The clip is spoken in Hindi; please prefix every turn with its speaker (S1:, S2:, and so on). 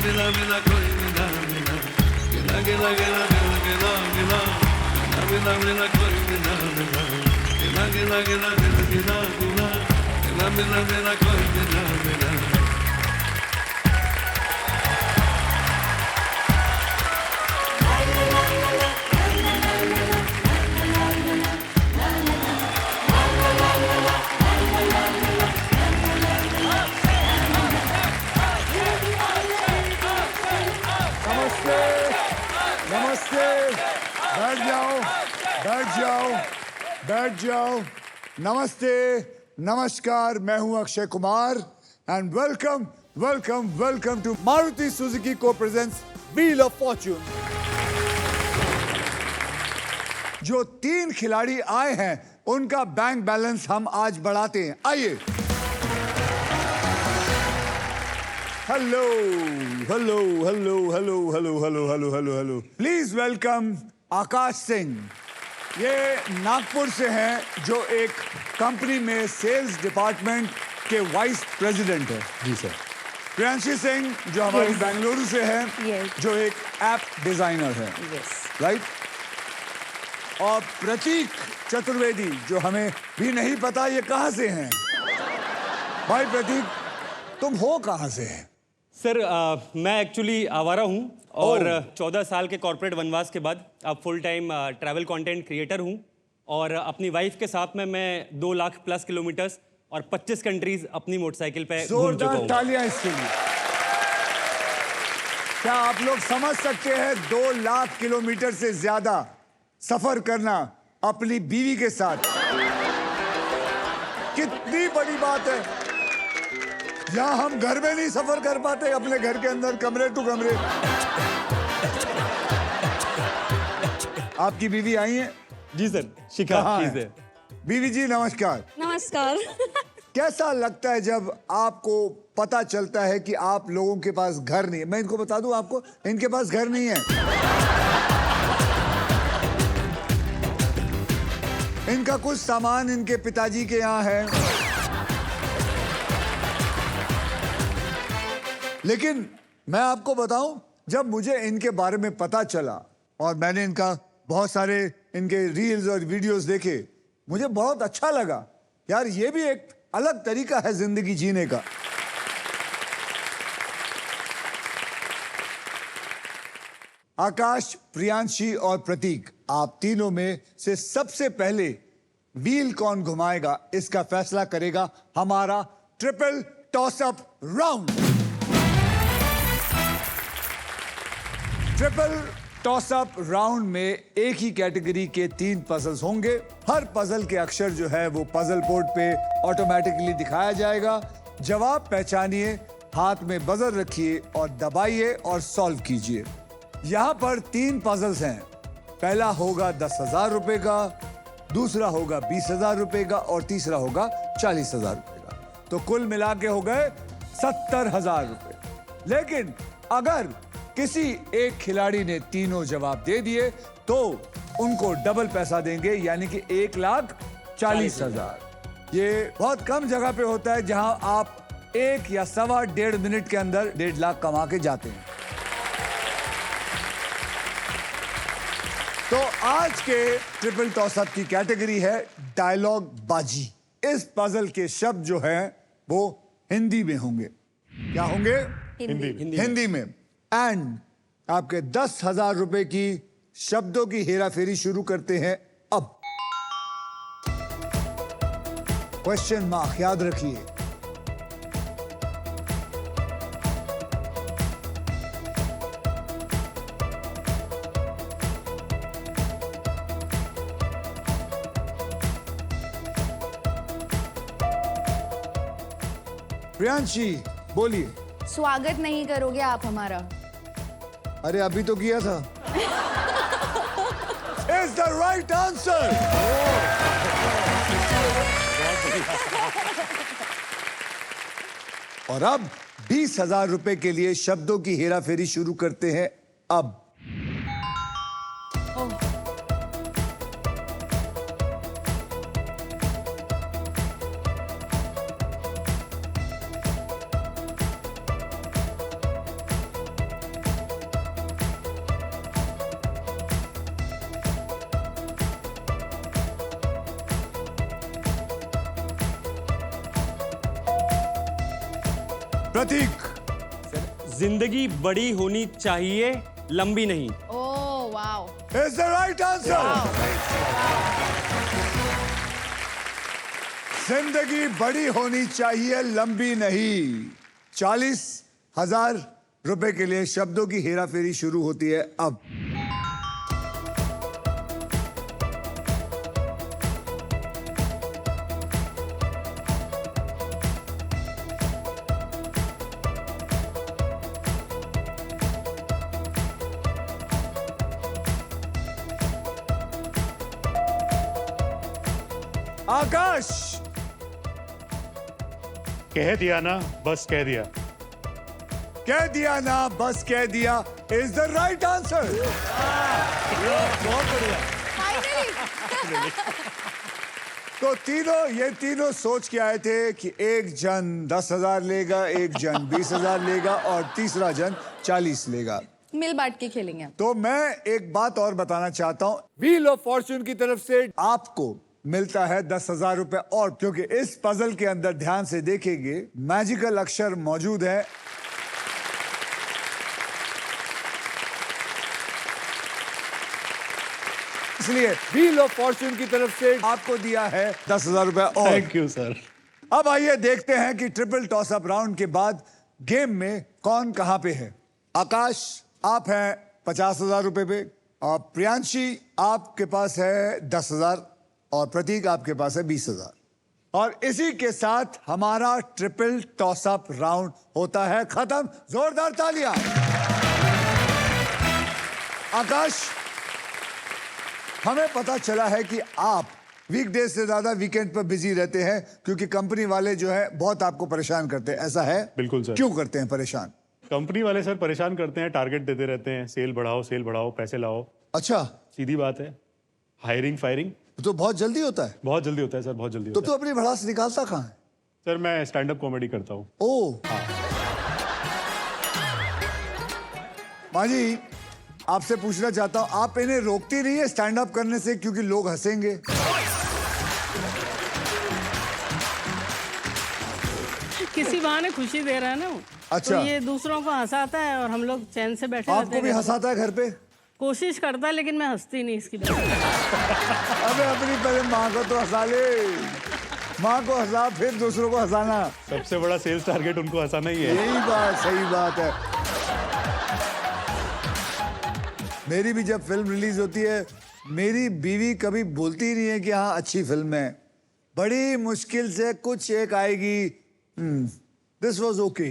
S1: मिला मिला कोई मिला मिला, गिला गिला गिला गिला गिला गिला, मिला मिला कोई मिला मिला, गिला गिला गिला गिला गिला गिला, मिला मिला मिला कोई मिला मिला।
S2: नमस्ते, बैठ जाओ, बैठ जाओ, बैठ जाओ। नमस्ते, नमस्कार, मैं हूं Akshay Kumar and welcome welcome welcome to Maruti Suzuki co presents Wheel of Fortune. जो 3 खिलाड़ी आए हैं उनका बैंक बैलेंस हम आज बढ़ाते हैं। आइए। Hello hello hello hello hello hello hello hello hello please welcome Akash Singh. ये नागपुर से हैं, जो एक कंपनी में सेल्स डिपार्टमेंट के वाइस प्रेसिडेंट है।
S3: जी सर।
S2: प्रियांशी सिंह, जो हमारी
S4: Yes.
S2: बेंगलुरु से है,
S4: Yes.
S2: जो एक ऐप डिजाइनर है, राइट। और प्रतीक चतुर्वेदी, जो हमें भी नहीं पता ये कहाँ से हैं। भाई प्रतीक, तुम हो कहाँ से?
S3: सर मैं एक्चुअली आवारा हूँ और 14 साल के कॉर्पोरेट वनवास के बाद अब full time travel content creator हूँ और अपनी वाइफ के साथ में मैं 2 लाख प्लस किलोमीटर्स और 25 कंट्रीज अपनी मोटरसाइकिल पे घूम चुका
S2: जोरदार
S3: हूँ।
S2: तालियां इसके लिए। क्या आप लोग समझ सकते हैं 2 लाख किलोमीटर से ज्यादा सफर करना अपनी बीवी के साथ कितनी बड़ी बात है। यहाँ हम घर में नहीं सफर कर पाते, अपने घर के अंदर कमरे टू कमरे। आपकी बीवी आई है?
S3: जी सर, शिखा
S2: कहाँ
S3: जी
S2: है?
S3: से।
S2: बीवी जी नमस्कार।
S4: नमस्कार।
S2: कैसा लगता है जब आपको पता चलता है कि आप लोगों के पास घर नहीं है? मैं इनको बता दूं आपको, इनके पास घर नहीं है। इनका कुछ सामान इनके पिताजी के यहाँ है, लेकिन मैं आपको बताऊं, जब मुझे इनके बारे में पता चला और मैंने इनका बहुत सारे इनके रील्स और वीडियोस देखे, मुझे बहुत अच्छा लगा। यार ये भी एक अलग तरीका है जिंदगी जीने का। आकाश, प्रियांशी और प्रतीक, आप तीनों में से सबसे पहले व्हील कौन घुमाएगा इसका फैसला करेगा हमारा triple toss up round. Triple toss up round में एक ही कैटेगरी के 3 पजल्स होंगे। हर पजल के अक्षर जो है वो पजल बोर्ड पे ऑटोमेटिकली दिखाया जाएगा। जवाब पहचानिए, हाथ में बजर रखिए और दबाइए और सॉल्व कीजिए। यहाँ पर 3 पजल्स हैं। पहला होगा 10,000 रुपए का, दूसरा होगा 20,000 रुपए का और तीसरा होगा 40,000 रुपए का। तो कुल मिला के हो गए 70,000 रुपए। लेकिन अगर किसी एक खिलाड़ी ने तीनों जवाब दे दिए तो उनको डबल पैसा देंगे, यानी कि 1,40,000। ये बहुत कम जगह पे होता है जहां आप 1 या 1.25 मिनट के अंदर 1.5 लाख कमा के जाते हैं। तो आज के ट्रिपल टॉसअप की कैटेगरी है डायलॉग बाजी। इस पजल के शब्द जो हैं वो हिंदी में होंगे। क्या होंगे? हिंदी में। एंड आपके 10,000 रुपए की शब्दों की हेराफेरी शुरू करते हैं अब। क्वेश्चन मार्क याद रखिए। प्रियांशी बोलिए।
S4: स्वागत नहीं करोगे आप हमारा?
S2: अरे अभी तो किया था। Is the right answer. और अब 20,000 रुपए के लिए शब्दों की हेराफेरी शुरू करते हैं अब। प्रतीक,
S3: जिंदगी बड़ी होनी चाहिए, लंबी नहीं।
S4: Oh wow.
S2: Is the right answer. जिंदगी बड़ी होनी चाहिए, लंबी नहीं। 40,000 रुपए के लिए शब्दों की हेराफेरी शुरू होती है अब। आकाश,
S5: कह दिया ना, बस कह दिया।
S2: कह दिया ना, बस कह दिया is the right answer.
S4: Finally.
S2: तो ये तीनों सोच के आए थे कि एक जन 10,000 लेगा, एक जन 20,000 लेगा और तीसरा जन 40 लेगा।
S4: मिल बांट के खेलेंगे।
S2: तो मैं एक बात और बताना चाहता हूं, व्हील ऑफ फॉर्च्यून की तरफ से आपको मिलता है 10,000 रुपए और, क्योंकि इस पजल के अंदर ध्यान से देखेंगे मैजिकल अक्षर मौजूद है। इसलिए व्हील ऑफ फॉर्च्यून की तरफ से आपको दिया है 10,000 रुपए और।
S5: Thank you sir.
S2: अब आइए देखते हैं कि ट्रिपल टॉस अप राउंड के बाद गेम में कौन कहां पे है। आकाश, आप हैं 50,000 रुपए पे, और प्रियांशी आपके पास है 10,000 और प्रतीक आपके पास है 20,000। और इसी के साथ हमारा ट्रिपल टॉस अप राउंड होता है खत्म। जोरदार तालियां। आकाश, हमें पता चला है कि आप वीकडेज से ज्यादा वीकेंड पर बिजी रहते हैं, क्योंकि कंपनी वाले जो है बहुत आपको परेशान करते हैं, ऐसा है?
S5: बिल्कुल सर।
S2: क्यों करते हैं परेशान?
S5: कंपनी वाले सर परेशान करते हैं, टारगेट देते रहते हैं, सेल बढ़ाओ, पैसे लाओ।
S2: अच्छा,
S5: सीधी बात है, हायरिंग फायरिंग
S2: तो बहुत जल्दी होता है।
S5: बहुत जल्दी होता है सर, बहुत जल्दी
S2: तो
S5: होता
S2: तू अपनी भड़ास निकालता कहाँ है?
S5: है। सर मैं स्टैंड अप कॉमेडी करता हूँ।
S2: ओ माँ जी, आपसे पूछना चाहता हूँ, आप इन्हें रोकती नहीं है स्टैंड अप करने से, क्योंकि लोग हंसेंगे?
S6: किसी बहाने खुशी दे रहा है ना वो।
S2: अच्छा।
S6: तो ये दूसरों को हंसाता है और हम लोग चैन से बैठे रहते
S2: आपको भी
S6: हैं।
S2: हंसाता है घर पे?
S6: कोशिश करता है, लेकिन मैं हंसती नहीं इसकी वजह से।
S2: अबे अपनी पहले माँ को तो हंसा ले, माँ को हंसा फिर दूसरों को हंसाना।
S5: सबसे बड़ा सेल्स टारगेट उनको हंसाना ही है।
S2: यही बात, सही बात है। मेरी भी जब फिल्म रिलीज होती है, मेरी बीवी कभी बोलती ही नहीं है कि हाँ अच्छी फिल्म है। बड़ी मुश्किल से कुछ एक आएगी, दिस वॉज ओके।